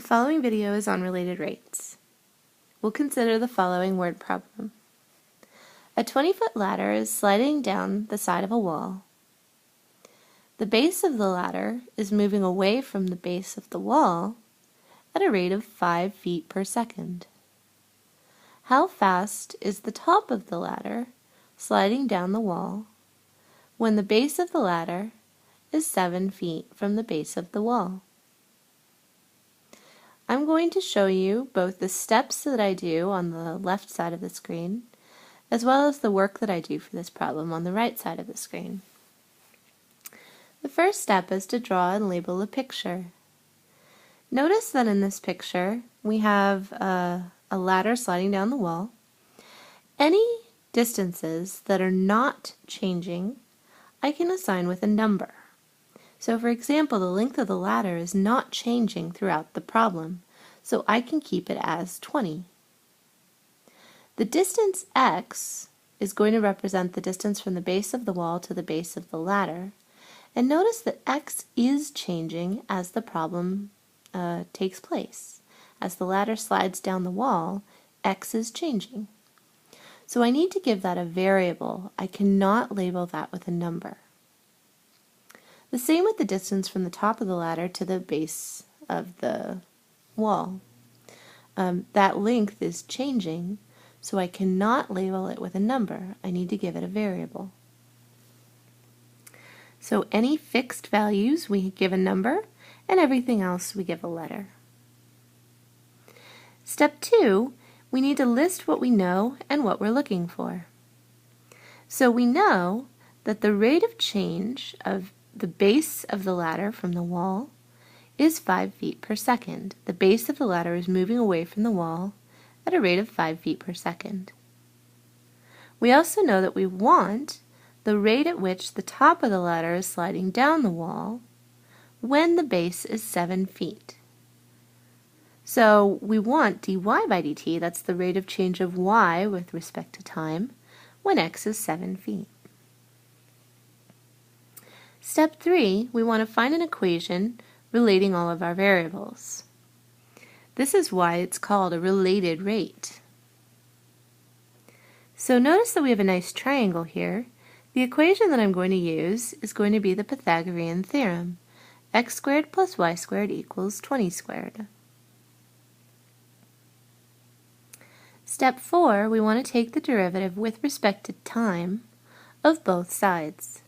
following video is on related rates. We'll consider the following word problem. A 20-foot ladder is sliding down the side of a wall. The base of the ladder is moving away from the base of the wall at a rate of 5 feet per second. How fast is the top of the ladder sliding down the wall when the base of the ladder is 7 feet from the base of the wall? I'm going to show you both the steps that I do on the left side of the screen, as well as the work that I do for this problem on the right side of the screen. The first step is to draw and label a picture. Notice that in this picture we have a ladder sliding down the wall. Any distances that are not changing, I can assign with a number. So for example, the length of the ladder is not changing throughout the problem, so I can keep it as 20. The distance x is going to represent the distance from the base of the wall to the base of the ladder, and notice that x is changing as the problem takes place. As the ladder slides down the wall, x is changing. So I need to give that a variable. I cannot label that with a number. The same with the distance from the top of the ladder to the base of the wall. That length is changing, so I cannot label it with a number. I need to give it a variable. So any fixed values we give a number, and everything else we give a letter. Step 2, we need to list what we know and what we're looking for. So we know that the rate of change of the base of the ladder from the wall is 5 feet per second. The base of the ladder is moving away from the wall at a rate of 5 feet per second. We also know that we want the rate at which the top of the ladder is sliding down the wall when the base is 7 feet. So we want dy by dt, that's the rate of change of y with respect to time, when x is 7 feet. Step 3, we want to find an equation relating all of our variables. This is why it's called a related rate. So notice that we have a nice triangle here. The equation that I'm going to use is going to be the Pythagorean theorem. X squared plus y squared equals 20 squared. Step 4, we want to take the derivative with respect to time of both sides.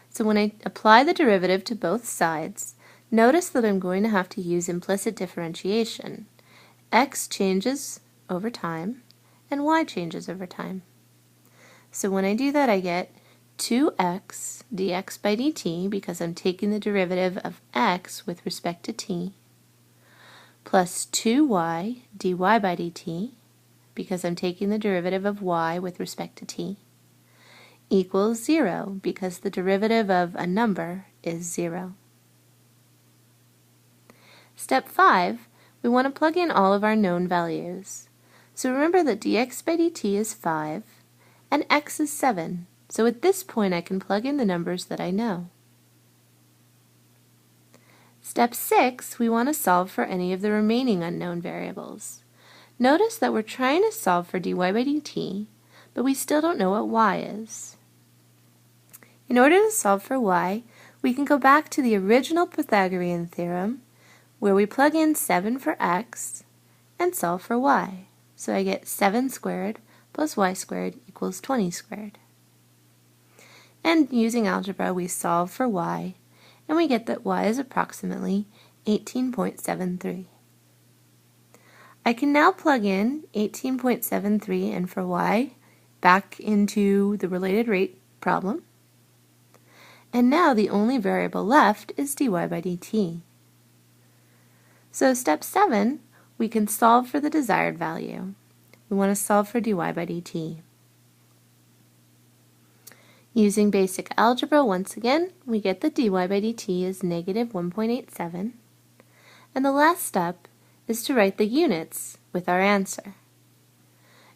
So when I apply the derivative to both sides, notice that I'm going to have to use implicit differentiation. X changes over time, and y changes over time. So when I do that, I get 2x dx by dt, because I'm taking the derivative of x with respect to t, plus 2y dy by dt, because I'm taking the derivative of y with respect to t, equals 0, because the derivative of a number is 0. Step 5, we want to plug in all of our known values. So remember that dx by dt is 5, and x is 7. So at this point I can plug in the numbers that I know. Step 6, we want to solve for any of the remaining unknown variables. Notice that we're trying to solve for dy by dt, but we still don't know what y is. In order to solve for y, we can go back to the original Pythagorean theorem, where we plug in 7 for x and solve for y. So I get 7 squared plus y squared equals 20 squared. And using algebra, we solve for y, and we get that y is approximately 18.73. I can now plug in 18.73 and for y back into the related rate problem. And now the only variable left is dy by dt. So step 7, we can solve for the desired value. We want to solve for dy by dt. Using basic algebra, once again, we get that dy by dt is negative 1.87. And the last step is to write the units with our answer.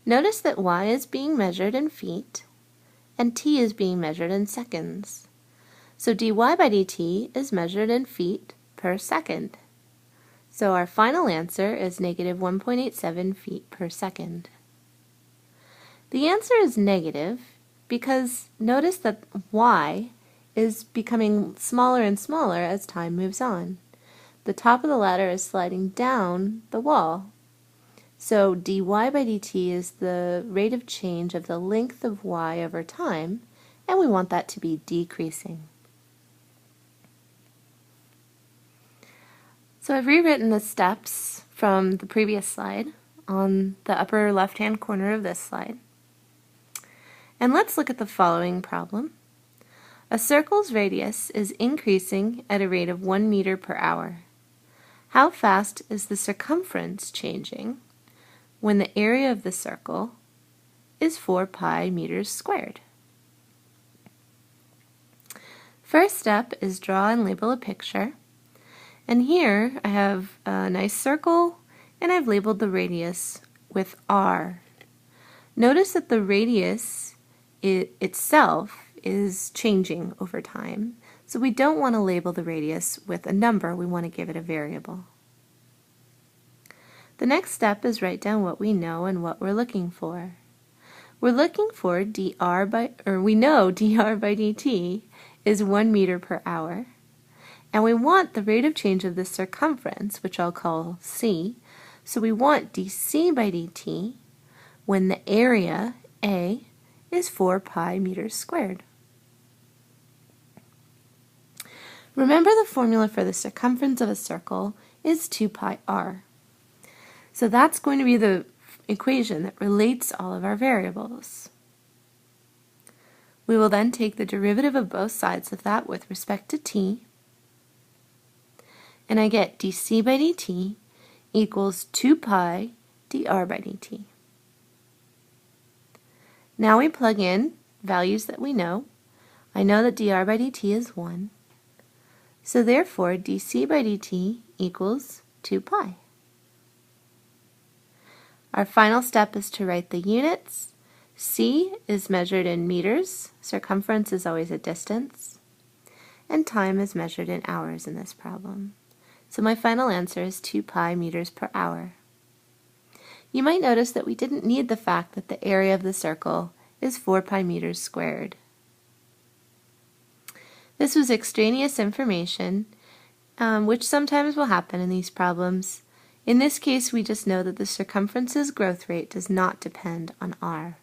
Notice that y is being measured in feet, and t is being measured in seconds. So dy by dt is measured in feet per second. So our final answer is negative 1.87 feet per second. The answer is negative because notice that y is becoming smaller and smaller as time moves on. The top of the ladder is sliding down the wall. So dy by dt is the rate of change of the length of y over time, and we want that to be decreasing. So I've rewritten the steps from the previous slide on the upper left-hand corner of this slide. And let's look at the following problem. A circle's radius is increasing at a rate of 1 meter per hour. How fast is the circumference changing when the area of the circle is 4 pi meters squared? First step is draw and label a picture. And here I have a nice circle and I've labeled the radius with r. Notice that the radius itself is changing over time. So we don't want to label the radius with a number, we want to give it a variable. The next step is write down what we know and what we're looking for. We're looking for we know dr by dt is 1 meter per hour. And we want the rate of change of the circumference, which I'll call c. So we want dc by dt when the area, A, is 4 pi meters squared. Remember the formula for the circumference of a circle is 2 pi r. So that's going to be the equation that relates all of our variables. We will then take the derivative of both sides of that with respect to t, and I get dc by dt equals 2 pi dr by dt. Now we plug in values that we know. I know that dr by dt is 1. So therefore dc by dt equals 2 pi. Our final step is to write the units. C is measured in meters, circumference is always a distance, and time is measured in hours in this problem. So my final answer is 2 pi meters per hour. You might notice that we didn't need the fact that the area of the circle is 4 pi meters squared. This was extraneous information, which sometimes will happen in these problems. In this case, we just know that the circumference's growth rate does not depend on r.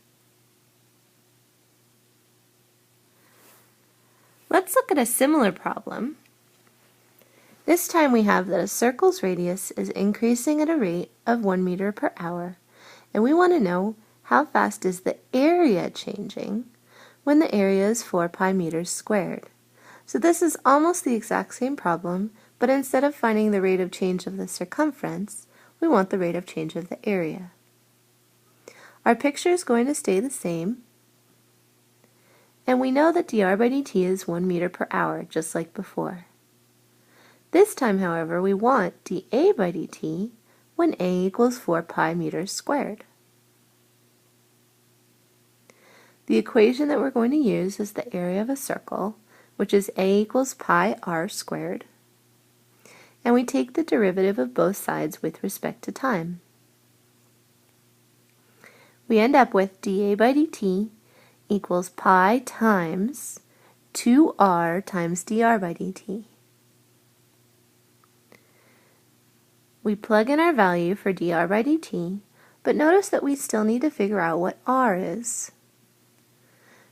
Let's look at a similar problem. This time we have that a circle's radius is increasing at a rate of 1 meter per hour, and we want to know how fast is the area changing when the area is 4 pi meters squared. So this is almost the exact same problem, but instead of finding the rate of change of the circumference, we want the rate of change of the area. Our picture is going to stay the same, and we know that dr by dt is 1 meter per hour, just like before. This time, however, we want dA by dt when A equals 4 pi meters squared. The equation that we're going to use is the area of a circle, which is A equals pi r squared, and we take the derivative of both sides with respect to time. We end up with dA by dt equals pi times 2r times dr by dt. We plug in our value for dr by dt, but notice that we still need to figure out what r is.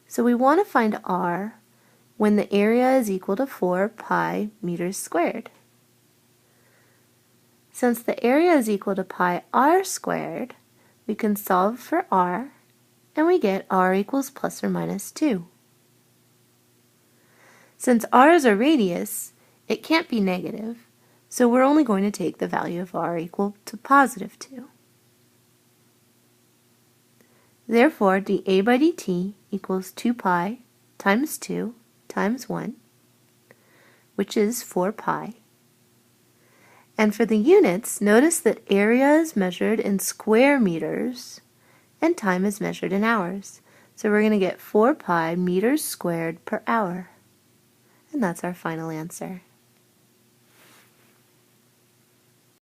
So we want to find r when the area is equal to 4 pi meters squared. Since the area is equal to pi r squared, we can solve for r, and we get r equals plus or minus 2. Since r is a radius, it can't be negative, so we're only going to take the value of r equal to positive 2. Therefore, dA by dt equals 2 pi times 2 times 1, which is 4 pi. And for the units, notice that area is measured in square meters and time is measured in hours. So we're going to get 4 pi meters squared per hour. And that's our final answer.